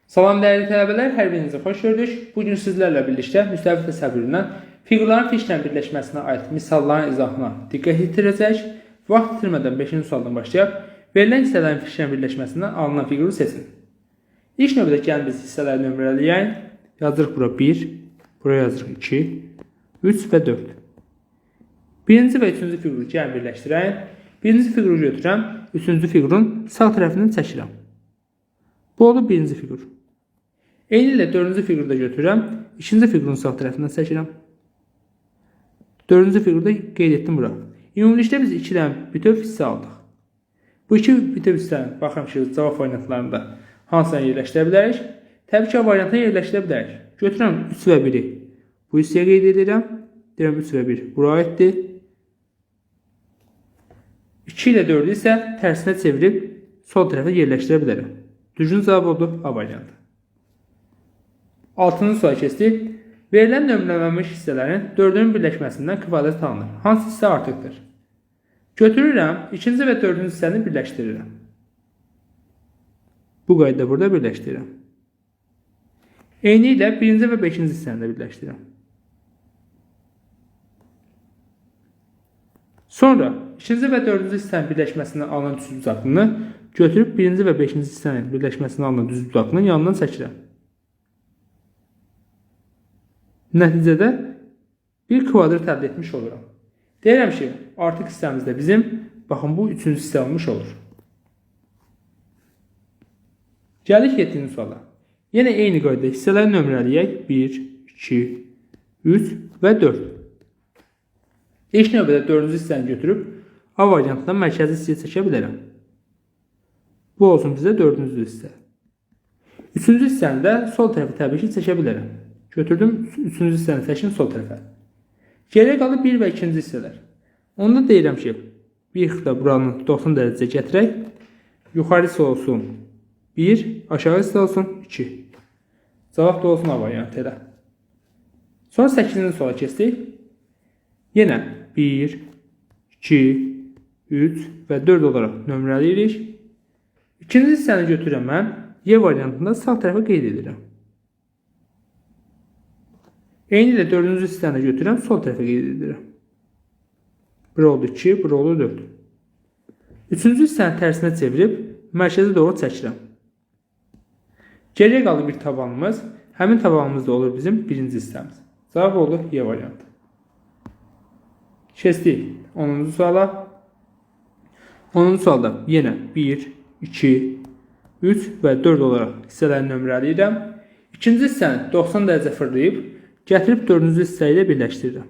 Salam dəyərli tələbələr, hər birinizi xoş gördük. Bugün sizlərlə birlikdə müstəvi təsəvvüründən fiqurların fişlə birləşməsinə aid misalların izahına diqqət yetirəcək. Vaxt itirmədən 5-ci sualdan başlayaq. Verilən hissələrin fişlə birləşməsindən alınan fiquru seçin. İlk növbədə gəlin biz hissələri nömrələyək. Yazırıq bura 1, buraya yazırıq 2, 3 və 4. Birinci və üçüncü fiquru gəlin birləşdirək. Birinci fiquru götürəm, üçüncü fiqurun sağ tərəfindən çəkirəm. Bu oldu birinci fiqur. Eyni ilə dördüncü fiqurda götürürəm, ikinci fiqurun sağ tərəfindən çəkirəm. Dördüncü fiqurda qeyd etdim bura. Ümumilikdə biz 2 dənə bütöv hissə aldıq. Bu 2 bütöv hissəni baxıram ki, cavab variantlarında hansına yerləşdirə bilərik? Təbii ki, variantına yerləşdirə bilərik. Götürürəm 3 və 1-i bu hissəyə qeyd edirəm. Deyirəm 3 və 1 bura aiddir. 2 ilə 4-ü isə tərsinə çevirib sol tərəfə yerləşdirə bilərəm. Düzgün cavab oldu A variantı. 6-cı suala keçdik. Verilən nömrələnmiş hissələrin 4-ünün birləşməsindən kvadrat alınır. Hansı hissə artıqdır? Götürürəm, ikinci və 4-cü hissəni birləşdirirəm. Bu qaydada burada birləşdirirəm. Eyni ilə 1-ci və 5-ci hissəni də birləşdirirəm. Sonra ikinci və 4-cü hissənin birləşməsindən alınan düzbucaqlığını götürüb 1-ci və 5-ci hissənin birləşməsindən alınan düzbucaqlığının yanından çəkirəm. Nəticədə bir kvadrat əldə etmiş oluram. Deyirəm ki, artıq hissəmizdə bizim, baxın bu 3-cü hissə olmuş olur. Gəlik 7-ci suala. Yenə eyni qaydada hissələri nömrələyək. 1, 2, 3 və 4. İlk növbədə 4-cü hissəni götürüb A variantından mərkəzi hissəyə çəkə bilərəm. Bu olsun bizə 4-cü hissə. 3-cü hissəni də sol tərəfə təbii ki çəkə bilərəm. Götürdüm 3-cü hissəni çəkin sol tərəfə. Geriyə qalıb 1 və 2-ci hissələr. Onda deyirəm ki, bir xıta buranı 90 dərəcə gətirək. Yuxarısı olsun 1, aşağı hissə olsun 2. Cavab da olsun A variantı elə. Sonra 8-ci suala keçdik. Yenə 1, 2, 3 və 4 olaraq nömrələyirik. İkinci hissəni götürürəm mən. Y variantında sağ tərəfə qeyd edirəm. Eyni ilə 4-cü hissəni götürürəm, sol tərəfə qeyd edirəm. Bura oldu 2, bura oldu 4. 3-cü hissəni tərsinə çevirib mərkəzə doğru çəkirəm. Geriyə qaldı bir tabanımız. Həmin tabanımız da olur bizim birinci hissəmiz. Cavab oldu Y variantı. Keçdik 10-cu suala. 10-cu sualda yenə 1, 2, 3 və 4 olaraq hissələri nömrələyirəm. İkinci hissəni 90 dərəcə fırlayıb gətirib 4-cü hissə ilə birləşdirirəm.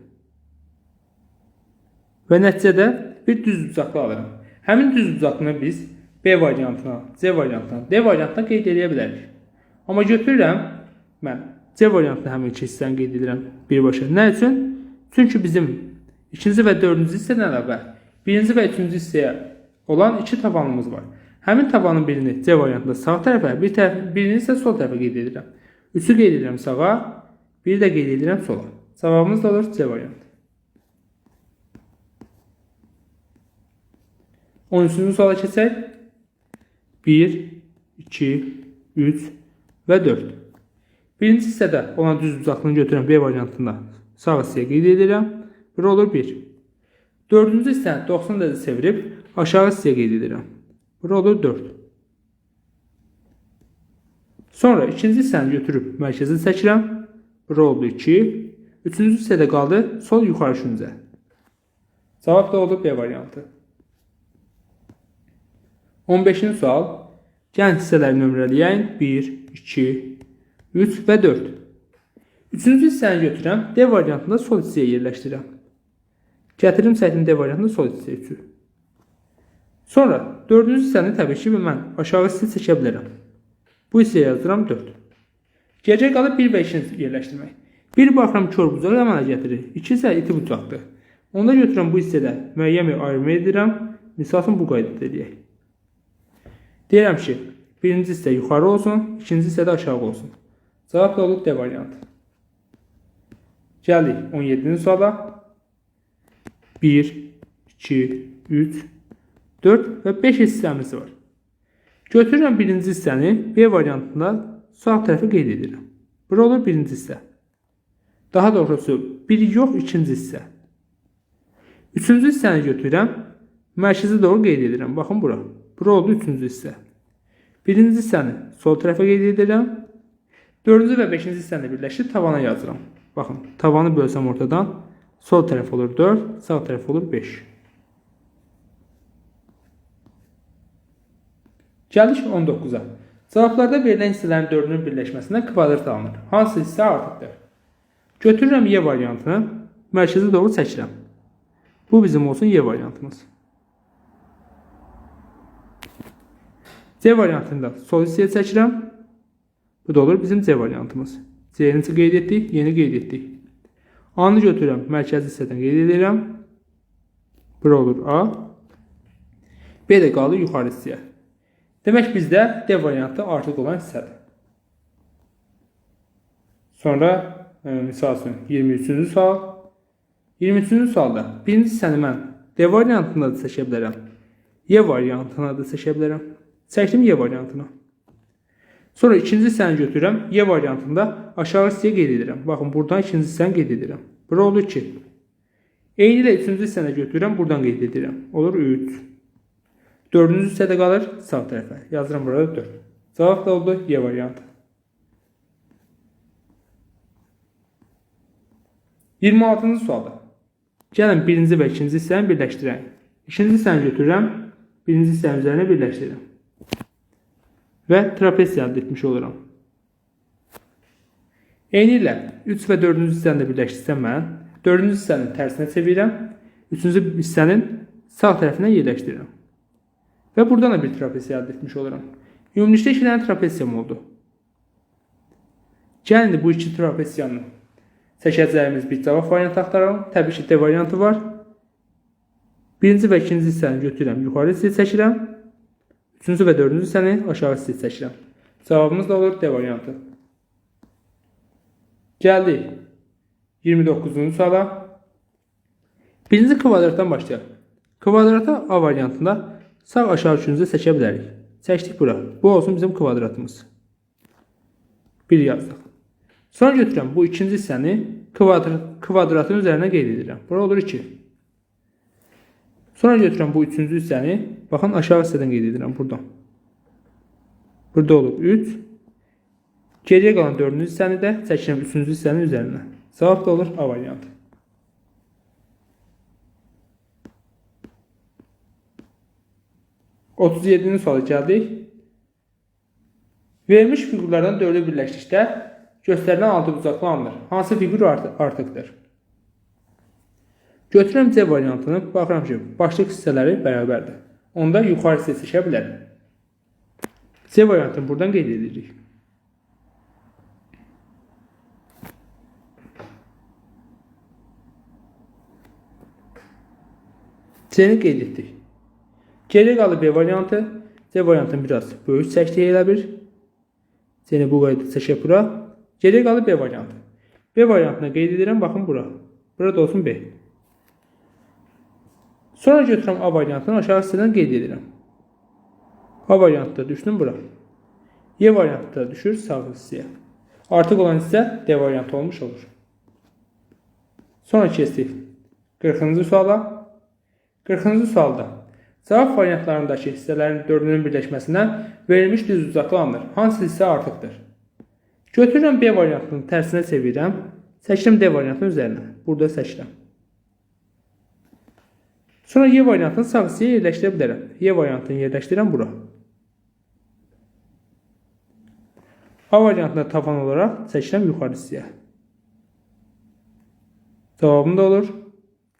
Və nəticədə bir düzbucaqlı alıram. Həmin düzbucaqlını biz B variantına, C variantına, D variantına qeyd edə bilərik. Amma götürürəm, mən C variantına həmin iki hissəni qeyd edirəm birbaşa. Nə üçün? Çünki bizim ikinci və 4-cü hissədən əlavə birinci və 3-cü hissəyə olan 2 tabanımız var. Həmin tabanın birini C variantında sağ tərəfə, birini isə sol tərəfə qeyd edirəm. 3-ü qeyd edirəm sağa, biri də qeyd edirəm sola. Cavabımız da olur C variantı. 13-cü suala keçək. 1, 2, 3 və 4. Birinci hissədə olan düzbucaqlığını götürən B variantında sağ hissəyə qeyd edirəm. Bura olur 1. 4-cü hissəni 90 dərəcə çevirib aşağı hissəyə qeyd edirəm. Bura olur 4. Sonra ikinci hissəni götürüb mərkəzə çəkirəm. Bura oldu 2. Üçüncü hissədə qaldı sol yuxarı küncə. Cavab da oldu B variantı. 15-ci sual. Gəlin hissələri nömrələyək. 1, 2, 3 və 4. Üçüncü hissəni götürəm. D variantında sol hissəyə yerləşdirirəm. Gətirim çəkdim D variantında sol hissəyə 3. Sonra 4-cü hissəni təbii ki, mən aşağı hissə çəkə bilərəm. Bu hissəyə yazıram 4. Geriyə qalıb 1 və 2-ni yerləşdirmək. 1 baxıram kör bucaq əmələ gətirir. 2 isə iti bucaqdır. Onda götürəm bu hissədə müəyyən bir ayrımı edirəm. Misalın bu qaydada edək. Deyirəm ki, birinci hissə yuxarı olsun, ikinci hissə də aşağı olsun. Cavab da olur D variantı. Gəldik 17-ci suala. 1, 2, 3, 4 və 5 hissəmiz var. Götürürəm birinci hissəni B variantında sağ tərəfi qeyd edirəm. Bura olur birinci hissə. Daha doğrusu biri yox, ikinci hissə. Üçüncü hissəni götürürəm. Mərkəzə doğru qeyd edirəm. Baxın bura. Bura oldu üçüncü hissə. Birinci hissəni sol tərəfə qeyd edirəm. Dördüncü və beşinci hissəni birləşdirib tavana yazıram. Baxın, tavanı bölsəm ortadan sol tərəf olur 4, sağ tərəf olur 5. Gəlirik 19-a. Cavablarda verilən hissələrin dördünün birləşməsindən kvadrat alınır. Hansı hissə artıqdır? Götürürəm Y variantını, mərkəzə doğru çəkirəm. Bu bizim olsun Y variantımız. C variantında sol hissəyə çəkirəm. Bu da olur bizim C variantımız. C-ni qeyd etdik, yeni qeyd etdik. A-nı götürürəm, mərkəzi hissədən qeyd edirəm. Bura olur A. B də qalır yuxarı hissəyə. Demək bizdə D variantı artıq olan hissədir. Sonra misal üçün 23-cü sual. 23-cü sualda birinci hissəni mən D variantında da seçə bilərəm. Y variantına da seçə bilərəm. Seçdim Y variantını. Sonra ikinci hissəni götürürəm. Y variantında aşağı hissəyə qeyd edirəm. Baxın, buradan ikinci hissəni qeyd edirəm. Bura olur 2. Eyni ilə üçüncü hissəni götürürəm. Buradan qeyd edirəm. Olur 3. Dördüncü hissədə qalır sağ tərəfə. Yazıram burada 4. Cavab da oldu Y variantı. 26-cı sualda. Gəlin birinci və ikinci hissəni birləşdirək. İkinci hissəni götürürəm. Birinci hissənin üzərinə birləşdirirəm. Və trapez əldə etmiş oluram. Eyni ilə 3 və 4-cü hissəni də birləşdirsəm mən 4-cü hissənin tərsinə çevirirəm. 3-cü hissənin sağ tərəfinə yerləşdirirəm. Və buradan da bir trapez əldə etmiş oluram. Ümumilikdə 2 dənə trapeziyam oldu. Gəlin bu iki trapeziyanı seçəcəyimiz bir cavab variantı axtaralım. Təbii ki, D variantı var. Birinci və ikinci hissəni götürürəm, yuxarı hissəyə çəkirəm. Üçüncü və dördüncü hissəni aşağı hissəyə çəkirəm. Cavabımız da olur D variantı. Gəldik 29-cu suala. Birinci kvadratdan başlayaq. Kvadrata A variantında sağ aşağı üçüncü çəkə bilərik. Çəkdik bura. Bu olsun bizim kvadratımız. 1 yazdıq. Sonra götürürəm bu ikinci hissəni kvadratın üzərinə qeyd edirəm. Bura olur 2. Sonra götürürəm bu üçüncü hissəni. Baxın, aşağı hissədən qeyd edirəm buradan. Burada olur 3. Geriyə qalan dördüncü hissəni də çəkirəm üçüncü hissənin üzərinə. Cavab da olur A variantı. Otuz 7-ci suala gəldik. Verilmiş fiqurlardan dövrü birləşdikdə göstərilən altı bucaqlı alınır. Hansı fiqur artıqdır? Götürürəm C variantını. Baxıram ki, başlıq hissələri bərabərdir. Onda yuxarı hissəyə seçə bilərim. C variantını buradan qeyd edirik. C-ni qeyd etdik. Geri qalır B variantı. C variantını biraz böyük çəkdik elə bir. C-ni bu qayda seçək bura. Geri qalır B variantı. B variantına qeyd edirəm. Baxın bura. Burada olsun B. Sonra götürürəm A variantını aşağı hissədən qeyd edirəm. A variantda düşdüm bura. Y variantda düşür sağ hissəyə. Artıq olan hissə D variantı olmuş olur. Sonra keçdik 40-cı suala. 40-cı sualda cavab variantlarındakı hissələrin dördünün birləşməsindən verilmiş düz uzaqlı alınır. Hansı hissə artıqdır? Götürürəm B variantının tərsinə çevirirəm. Çəkirəm D variantının üzərinə. Burada seçirəm. Sonra Y variantını sağ hissəyə yerləşdirə bilərəm. Y variantını yerləşdirirəm bura. A variantına tavan olaraq çəkirəm yuxarı hissəyə. Cavabım da olur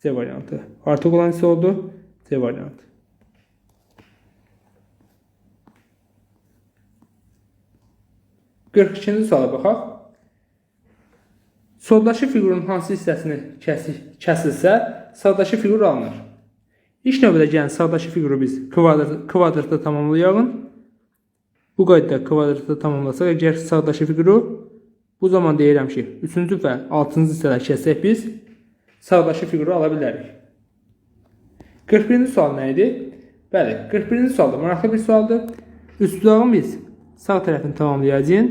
C variantı. Artıq olan hissə oldu C variantı. Qırx ikinci suala baxaq. Soldakı fiqurun hansı hissəsini kəsilsə, sağdakı fiqur alınır. İlk növbədə gəlin sağdakı fiquru biz kvadratda tamamlayalım. Bu qaydada kvadratda tamamlasaq, əgər sağdakı fiquru bu zaman deyirəm ki, 3-cü və 6-cı hissələr kəssək biz sağdakı fiquru ala bilərik. 41-ci sual nə idi? Bəli, 41-ci sualda maraqlı bir sualdır. Üç budağın biz sağ tərəfini tamamlayacağıq.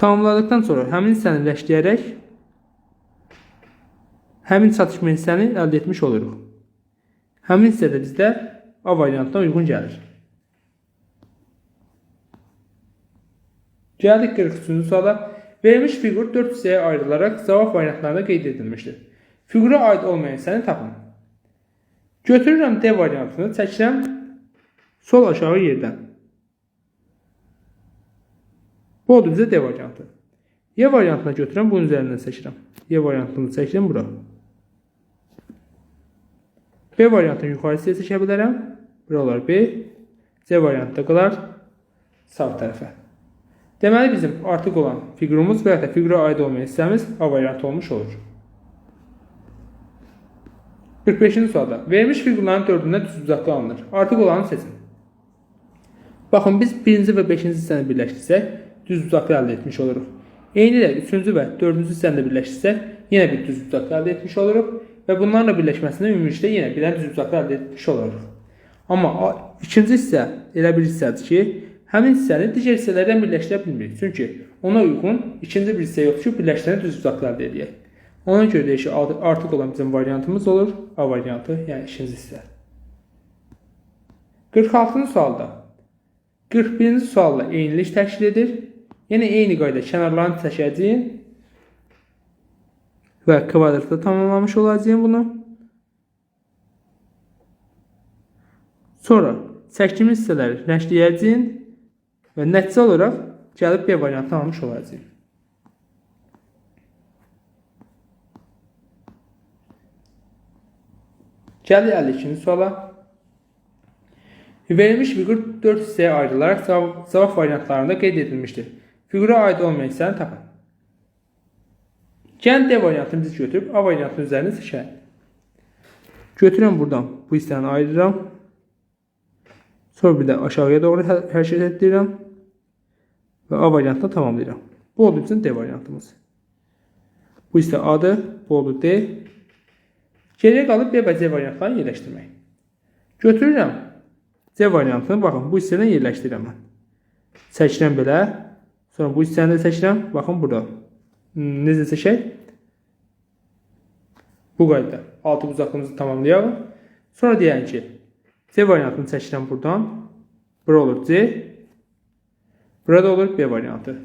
Tamamladıktan sonra həmin hissəni birləşdirərək həmin çatışma hissəni əldə etmiş oluruq. Həmin hissə də bizdə A variantına uyğun gəlir. Gəldik 43-cü suala. Verilmiş fiqur 4 hissəyə ayrılaraq cavab variantlarında qeyd edilmişdir. Fiqura aid olmayan hissəni tapın. Götürürəm D variantını, çəkirəm sol aşağı yerdən. Bu oldu bizə D variantı. Y variantına götürürəm, bunun üzərindən çəkirəm. Y variantını çəkirəm bura. B variantını yuxarı hissəyə çəkə bilərəm. Bura olar B. C variantı da qalar sağ tərəfə. Deməli bizim artıq olan fiqurumuz və ya da fiqura aid olmayan hissəmiz A variantı olmuş olur. 45-ci sualda. Verilmiş fiqurların 4-ündə düzbucaqlı alınır. Artıq olanı seçin. Baxın, biz 1-ci və 5-ci hissəni birləşdirsək, düzbucaqlı əldə etmiş oluruq. Eyni ilə 3-cü və 4-cü hissəni də birləşdirsək, yenə bir düzbucaqlı əldə etmiş oluruq və bunlarla birləşməsində ümumilikdə yenə bir düzbucaqlı əldə etmiş oluruq. Amma ikinci hissə elə bir hissədir ki, həmin hissəni digər hissələrdən birləşdirə bilmirik. Çünki ona uyğun ikinci bir hissə yoxdur ki, birləşdirən düzbucaqlı əldə edək. Ona görə deyək ki, artıq olan bizim variantımız olur A variantı, yəni ikinci hissə. 46-cı sualda 41-ci sualla eynilik təşkil edir. Yəni eyni qayda kənarlarını çəkəcəyim və kvadratda tamamlamış olacağım bunu. Sonra çəkdiyimiz hissələri rəngləyəcəyim və nəticə olaraq gəlib B variantını almış olacağım. Gəldik 52-ci suala. Verilmiş fiqur 4 hissəyə ayrılaraq cavab variantlarında qeyd edilmişdir. Fiqura aid olmayan hissəni tapın. Gəlin D variantını biz götürüb A variantının üzərini seçək. Götürürəm buradan bu hissəni ayırıram. Sonra bir də aşağıya doğru hərəkət etdirirəm və A variantını tamamlayıram. Bu oldu bizim D variantımız. Bu hissə A'dır, bu oldu D. Geriyə qalıb B və C variantlarını yerləşdirmək. Götürürəm C variantını, baxın, bu hissədən yerləşdirirəm mən. Çəkirəm belə, sonra bu hissəni də çəkirəm, baxın burada. Necə çəkək? Bu qaydada altı bucaqlığımızı tamamlayalım. Sonra deyək ki, C variantını çəkirəm buradan. Bura olur C. Burada olur B variantı.